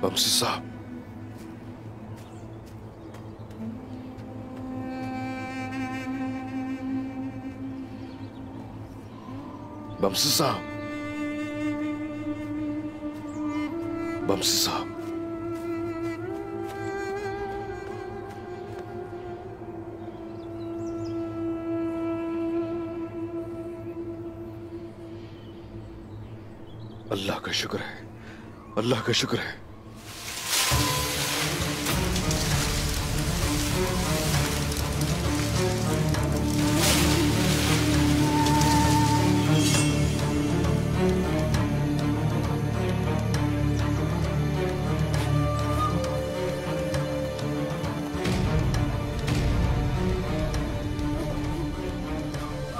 बमसी साहब, बमसी साहब, बमसी साहब, अल्लाह का शुक्र है, अल्लाह का शुक्र है।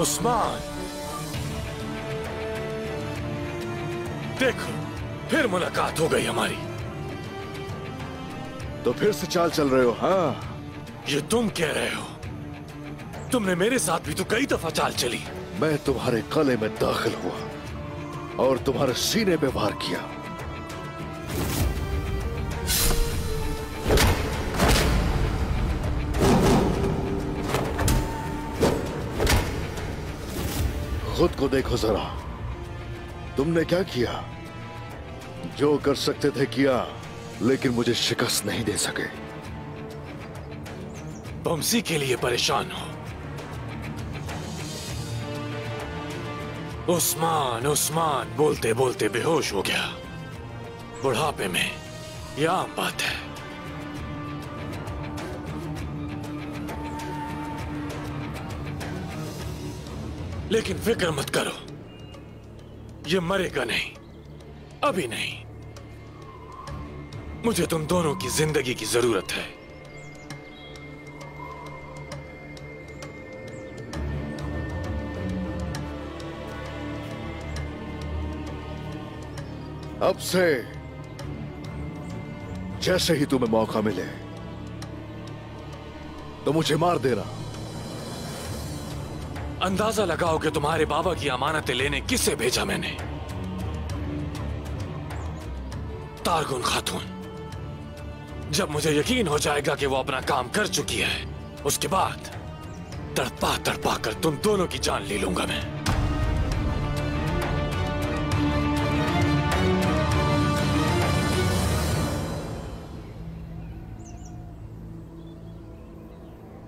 उस्मान, देखो फिर मुलाकात हो गई हमारी। तो फिर से चाल चल रहे हो? हाँ, ये तुम कह रहे हो? तुमने मेरे साथ भी तो कई दफा चाल चली। मैं तुम्हारे गले में दाखिल हुआ और तुम्हारे सीने पे वार किया। खुद को देखो जरा, तुमने क्या किया? जो कर सकते थे किया, लेकिन मुझे शिकस्त नहीं दे सके। बमसी के लिए परेशान हो? उस्मान उस्मान बोलते बोलते बेहोश हो गया। बुढ़ापे में यह आम बात है। लेकिन फिक्र मत करो, ये मरेगा नहीं, अभी नहीं। मुझे तुम दोनों की जिंदगी की जरूरत है। अब से जैसे ही तुम्हें मौका मिले तो मुझे मार देना। अंदाजा लगाओ कि तुम्हारे बाबा की अमानतें लेने किसे भेजा मैंने? तारगुन खातून। जब मुझे यकीन हो जाएगा कि वो अपना काम कर चुकी है, उसके बाद तड़पा तड़पा कर तुम दोनों की जान ले लूंगा मैं।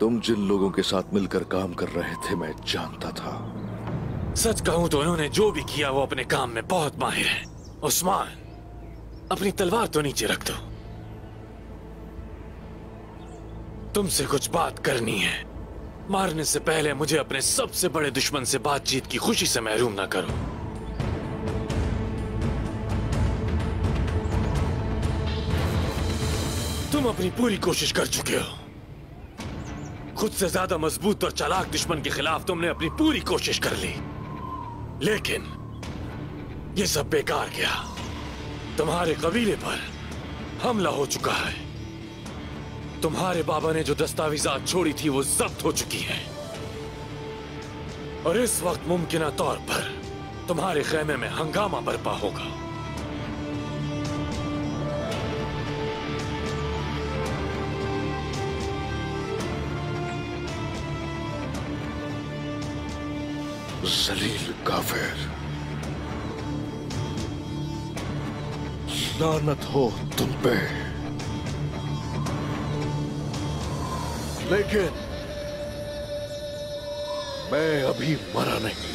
तुम जिन लोगों के साथ मिलकर काम कर रहे थे, मैं जानता था। सच कहूं तो उन्होंने जो भी किया वो अपने काम में बहुत माहिर है। उस्मान, अपनी तलवार तो नीचे रख दो। तुमसे कुछ बात करनी है। मारने से पहले मुझे अपने सबसे बड़े दुश्मन से बातचीत की खुशी से महरूम ना करो। तुम अपनी पूरी कोशिश कर चुके हो। खुद से ज्यादा मजबूत और चालाक दुश्मन के खिलाफ तुमने अपनी पूरी कोशिश कर ली, लेकिन ये सब बेकार गया। तुम्हारे कबीले पर हमला हो चुका है। तुम्हारे बाबा ने जो दस्तावेजात छोड़ी थी वो जब्त हो चुकी हैं, और इस वक्त मुमकिन तौर पर तुम्हारे खेमे में हंगामा बरपा होगा। जलील काफिर, लानत हो तुम पे। लेकिन मैं अभी मरा नहीं।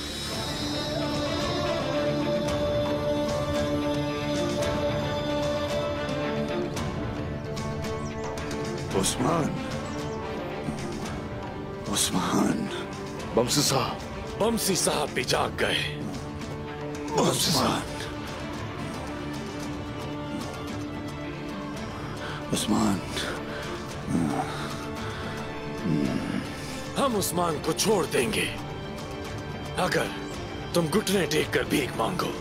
उस्मान, उस्मान। बमसी साहब, बमसी साहब भी जाग गए। उस्मान, उस्मान। हम उस्मान को छोड़ देंगे अगर तुम घुटने टेक कर भीख मांगो।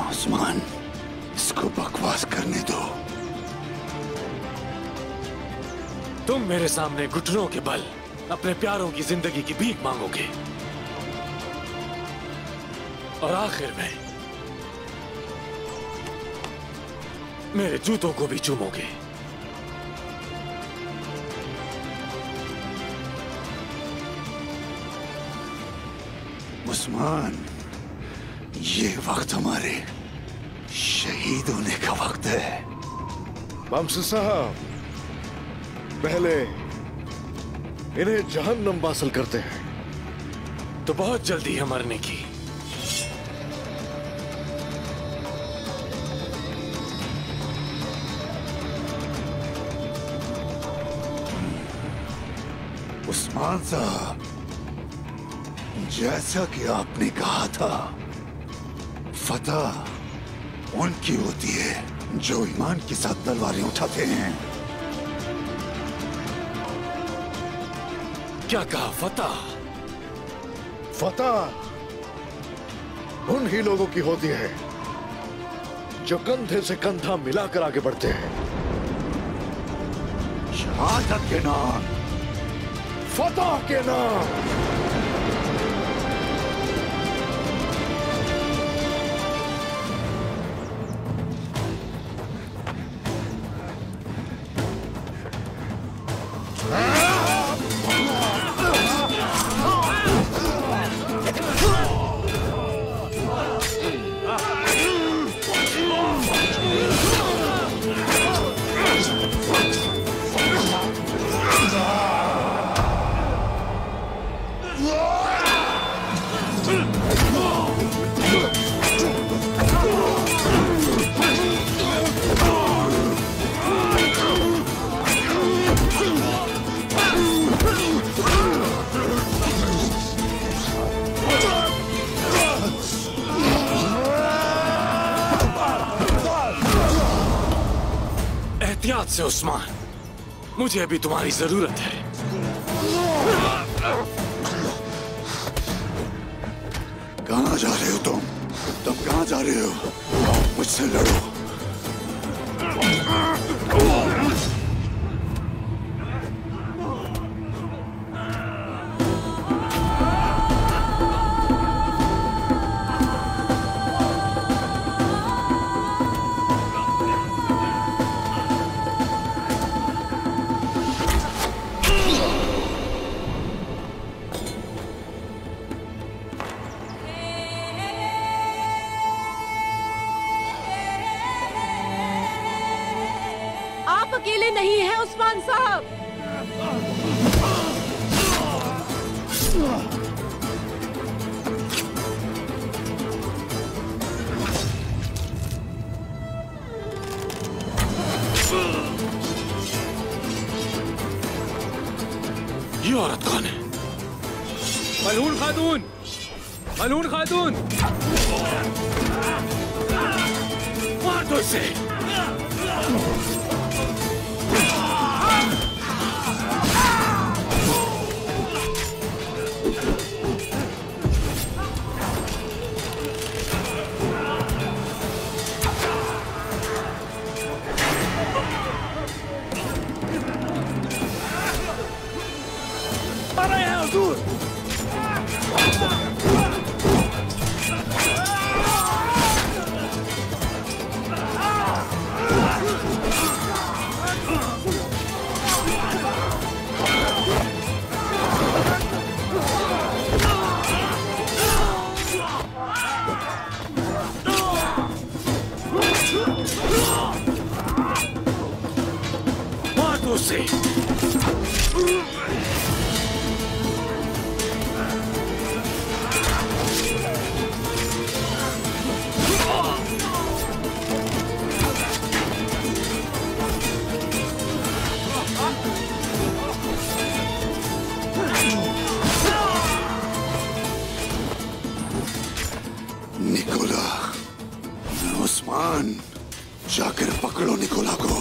उस्मान, इसको बकवास करने दो। तुम मेरे सामने घुटनों के बल अपने प्यारों की जिंदगी की भीख मांगोगे और आखिर में मेरे जूतों को भी चूमोगे। उस्मान, ये वक्त हमारे शहीद होने का वक्त है। मामसी साहब, पहले इन्हें जहन्नम वासल करते हैं। तो बहुत जल्दी है मरने की। उस्मान साहब, जैसा कि आपने कहा था, फतह उनकी होती है जो ईमान के साथ तलवारें उठाते हैं। क्या कहा? फतह? फतह उन ही लोगों की होती है जो कंधे से कंधा मिलाकर आगे बढ़ते हैं। शहादत के नाम, फतह के नाम। एहतियात से उस्मान, मुझे अभी तुम्हारी जरूरत है। कहां जा रहे हो तुम कहां जा रहे हो? मुझसे लड़ो। अकेले नहीं है उस्मान साहब। ये औरत कौन है? मलून खातून, मलून खातून, मार दो इसे। निकोला, उस्मान, जाकर पकड़ो निकोला को।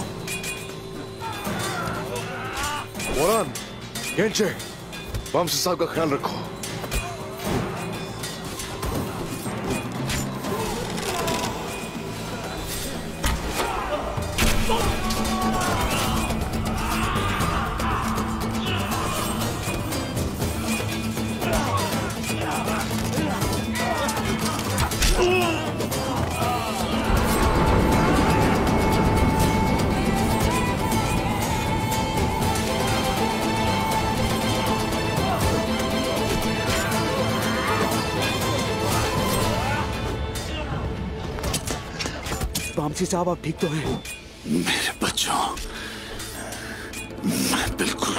मोरान, गेंचे, वामसी साहब का ख्याल रखो। तामसी साहब, आप ठीक तो हैं? मेरे बच्चों, मैं बिल्कुल